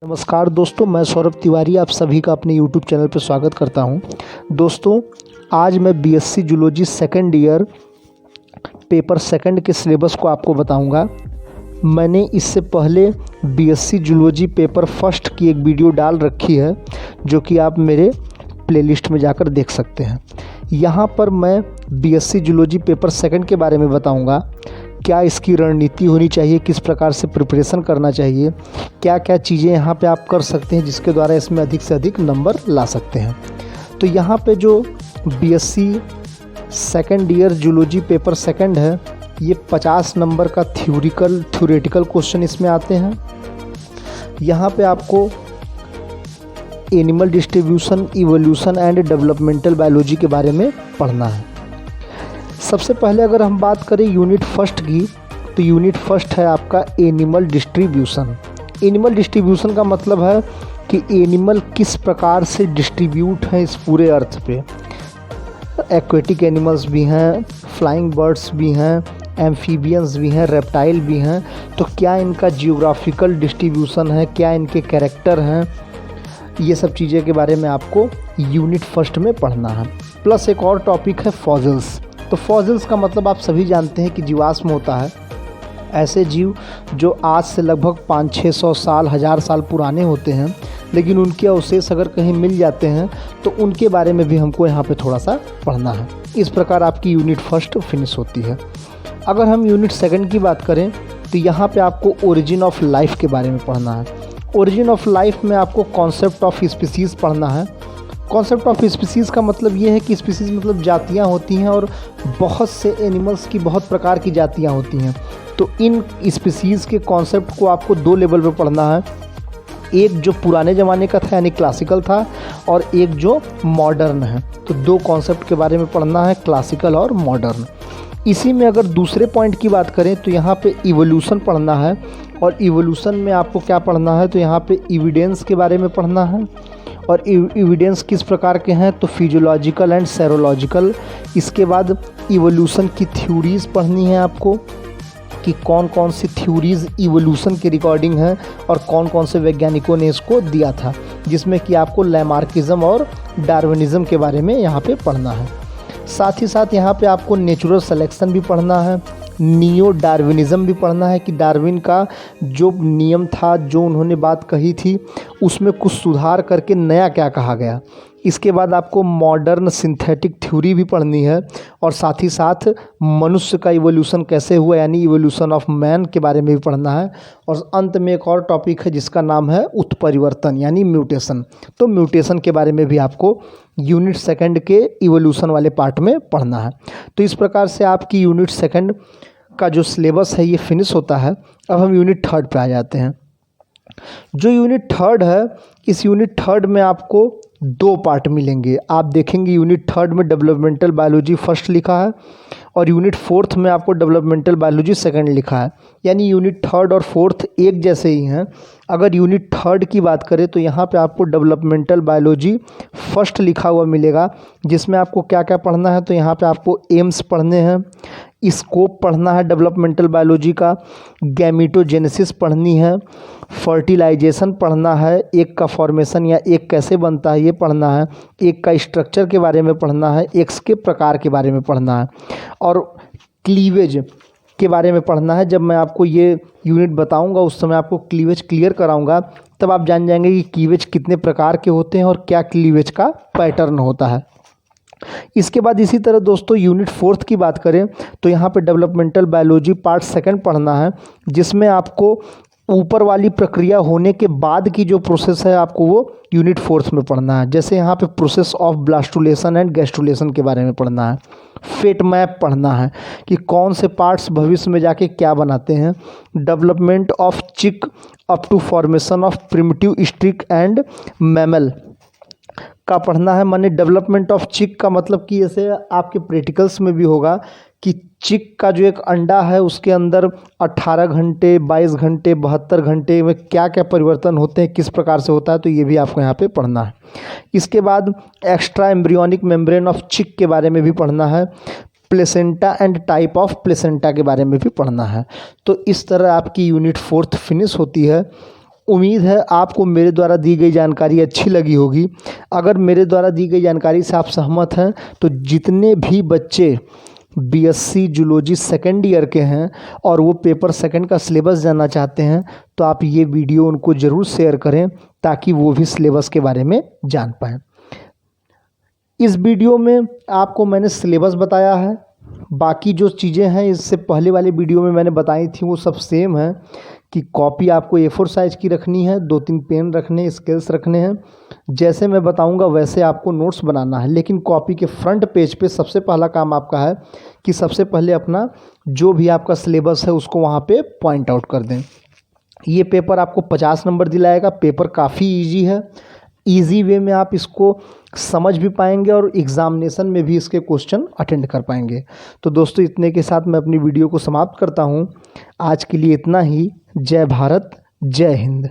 नमस्कार दोस्तों, मैं सौरभ तिवारी आप सभी का अपने YouTube चैनल पर स्वागत करता हूं। दोस्तों, आज मैं BSc zoology second year paper second के सिलेबस को आपको बताऊंगा। मैंने इससे पहले बीएससी जूलॉजी पेपर फर्स्ट की एक वीडियो डाल रखी है, जो कि आप मेरे प्लेलिस्ट में जाकर देख सकते हैं। यहाँ पर मैं बीएससी जूलॉजी पेपर सेकंड के बारे में बताऊँगा। क्या इसकी रणनीति होनी चाहिए, किस प्रकार से प्रिपरेशन करना चाहिए, क्या क्या चीज़ें यहाँ पे आप कर सकते हैं जिसके द्वारा इसमें अधिक से अधिक नंबर ला सकते हैं। तो यहाँ पे जो BSc second year zoology paper second है, ये 50 नंबर का थ्योरेटिकल क्वेश्चन इसमें आते हैं। यहाँ पे आपको animal distribution, evolution and developmental biology के बारे में पढ़ना है। सबसे पहले अगर हम बात करें यूनिट फर्स्ट की, तो यूनिट फर्स्ट है आपका एनिमल डिस्ट्रीब्यूशन। एनिमल डिस्ट्रीब्यूशन का मतलब है कि एनिमल किस प्रकार से डिस्ट्रीब्यूट हैं इस पूरे अर्थ पे। एक्वेटिक एनिमल्स भी हैं, फ्लाइंग बर्ड्स भी हैं, एम्फीबियंस भी हैं, रेप्टाइल भी हैं। तो क्या इनका जियोग्राफिकल डिस्ट्रीब्यूशन है, क्या इनके कैरेक्टर हैं, ये सब चीज़ें के बारे में आपको यूनिट फर्स्ट में पढ़ना है। प्लस एक और टॉपिक है फॉसिल्स। तो फॉसिल्स का मतलब आप सभी जानते हैं कि जीवाश्म होता है, ऐसे जीव जो आज से लगभग 500-600 साल, 1000 साल पुराने होते हैं, लेकिन उनके अवशेष अगर कहीं मिल जाते हैं तो उनके बारे में भी हमको यहाँ पे थोड़ा सा पढ़ना है। इस प्रकार आपकी यूनिट फर्स्ट फिनिश होती है। अगर हम यूनिट सेकंड की बात करें तो यहाँ पे आपको ओरिजिन ऑफ लाइफ के बारे में पढ़ना है। ओरिजिन ऑफ लाइफ में आपको कॉन्सेप्ट ऑफ स्पीसीज़ पढ़ना है। कॉन्सेप्ट ऑफ स्पीसीज़ का मतलब ये है कि स्पीसीज़ मतलब जातियाँ होती हैं, और बहुत से एनिमल्स की बहुत प्रकार की जातियाँ होती हैं। तो इन स्पीसीज़ के कॉन्सेप्ट को आपको 2 लेवल पे पढ़ना है। एक जो पुराने ज़माने का था यानी क्लासिकल था, और एक जो मॉडर्न है। तो 2 कॉन्सेप्ट के बारे में पढ़ना है, क्लासिकल और मॉडर्न। इसी में अगर दूसरे पॉइंट की बात करें तो यहाँ पे इवोल्यूशन पढ़ना है। और इवोल्यूशन में आपको क्या पढ़ना है, तो यहाँ पे एविडेंस के बारे में पढ़ना है। और एविडेंस किस प्रकार के हैं, तो फिजियोलॉजिकल एंड सेरोलॉजिकल। इसके बाद इवोल्यूशन की थ्योरीज़ पढ़नी है आपको, कि कौन कौन सी थ्योरीज़ इवोल्यूशन के रिकॉर्डिंग हैं और कौन कौन से वैज्ञानिकों ने इसको दिया था, जिसमें कि आपको लैमार्किज्म और डार्विनिज्म के बारे में यहाँ पे पढ़ना है। साथ ही साथ यहाँ पे आपको नेचुरल सिलेक्शन भी पढ़ना है, नियो डार्विनिज्म भी पढ़ना है, कि डार्विन का जो नियम था, जो उन्होंने बात कही थी, उसमें कुछ सुधार करके नया क्या कहा गया। इसके बाद आपको मॉडर्न सिंथेटिक थ्योरी भी पढ़नी है, और साथ ही साथ मनुष्य का इवोल्यूशन कैसे हुआ यानी इवोल्यूशन ऑफ मैन के बारे में भी पढ़ना है। और अंत में एक और टॉपिक है जिसका नाम है उत्परिवर्तन यानी म्यूटेशन। तो म्यूटेशन के बारे में भी आपको यूनिट सेकंड के इवोल्यूशन वाले पार्ट में पढ़ना है। तो इस प्रकार से आपकी यूनिट सेकंड का जो सिलेबस है ये फिनिश होता है। अब हम यूनिट थर्ड पे आ जाते हैं। जो यूनिट थर्ड है, इस यूनिट थर्ड में आपको 2 पार्ट मिलेंगे। आप देखेंगे यूनिट थर्ड में डेवलपमेंटल बायोलॉजी फर्स्ट लिखा है, और यूनिट फोर्थ में आपको डेवलपमेंटल बायोलॉजी सेकंड लिखा है। यानी यूनिट थर्ड और फोर्थ एक जैसे ही हैं। अगर यूनिट थर्ड की बात करें तो यहाँ पे आपको डेवलपमेंटल बायोलॉजी फर्स्ट लिखा हुआ मिलेगा, जिसमें आपको क्या क्या पढ़ना है, तो यहाँ पे आपको एम्स पढ़ने हैं, स्कोप पढ़ना है डेवलपमेंटल बायोलॉजी का, गैमीटोजेनेसिस पढ़नी है, फर्टिलाइजेशन पढ़ना है, एक का फॉर्मेशन या एक कैसे बनता है ये पढ़ना है, एक का स्ट्रक्चर के बारे में पढ़ना है, एक्स के प्रकार के बारे में पढ़ना है, और क्लीवेज के बारे में पढ़ना है। जब मैं आपको ये यूनिट बताऊंगा उस समय आपको क्लीवेज क्लियर कराऊंगा, तब आप जान जाएंगे कि क्लीवेज कितने प्रकार के होते हैं और क्या क्लीवेज का पैटर्न होता है। इसके बाद इसी तरह दोस्तों यूनिट फोर्थ की बात करें तो यहाँ पे डेवलपमेंटल बायोलॉजी पार्ट सेकंड पढ़ना है, जिसमें आपको ऊपर वाली प्रक्रिया होने के बाद की जो प्रोसेस है आपको वो यूनिट फोर्थ में पढ़ना है। जैसे यहाँ पे process of blastulation and gastrulation के बारे में पढ़ना है। फेट मैप पढ़ना है कि कौन से पार्ट्स भविष्य में जाके क्या बनाते हैं। Development of chick up to formation of primitive streak and mammal का पढ़ना है। माने डेवलपमेंट ऑफ चिक का मतलब कि जैसे आपके प्रैक्टिकल्स में भी होगा कि चिक का जो एक अंडा है उसके अंदर 18 घंटे, 22 घंटे, 72 घंटे में क्या क्या परिवर्तन होते हैं, किस प्रकार से होता है, तो ये भी आपको यहाँ पे पढ़ना है। इसके बाद एक्स्ट्रा एम्ब्रियोनिक मेम्ब्रेन ऑफ चिक के बारे में भी पढ़ना है। Placenta and type of placenta के बारे में भी पढ़ना है। तो इस तरह आपकी यूनिट फोर्थ फिनिश होती है। उम्मीद है आपको मेरे द्वारा दी गई जानकारी अच्छी लगी होगी। अगर मेरे द्वारा दी गई जानकारी से आप सहमत हैं तो जितने भी बच्चे बीएससी जूलॉजी सेकेंड ईयर के हैं और वो पेपर सेकंड का सिलेबस जानना चाहते हैं तो आप ये वीडियो उनको ज़रूर शेयर करें ताकि वो भी सिलेबस के बारे में जान पाएँ। इस वीडियो में आपको मैंने सिलेबस बताया है, बाकी जो चीज़ें हैं इससे पहले वाले वीडियो में मैंने बताई थी वो सब सेम है कि कॉपी आपको A4 साइज़ की रखनी है, 2-3 पेन रखने, स्केल्स रखने हैं। जैसे मैं बताऊंगा वैसे आपको नोट्स बनाना है, लेकिन कॉपी के फ्रंट पेज पे सबसे पहला काम आपका है कि सबसे पहले अपना जो भी आपका सिलेबस है उसको वहाँ पे पॉइंट आउट कर दें। ये पेपर आपको 50 नंबर दिलाएगा। पेपर काफ़ी ईजी है, ईजी वे में आप इसको समझ भी पाएंगे और एग्ज़ामिनेशन में भी इसके क्वेश्चन अटेंड कर पाएंगे। तो दोस्तों इतने के साथ मैं अपनी वीडियो को समाप्त करता हूँ। आज के लिए इतना ही। जय भारत, जय हिंद।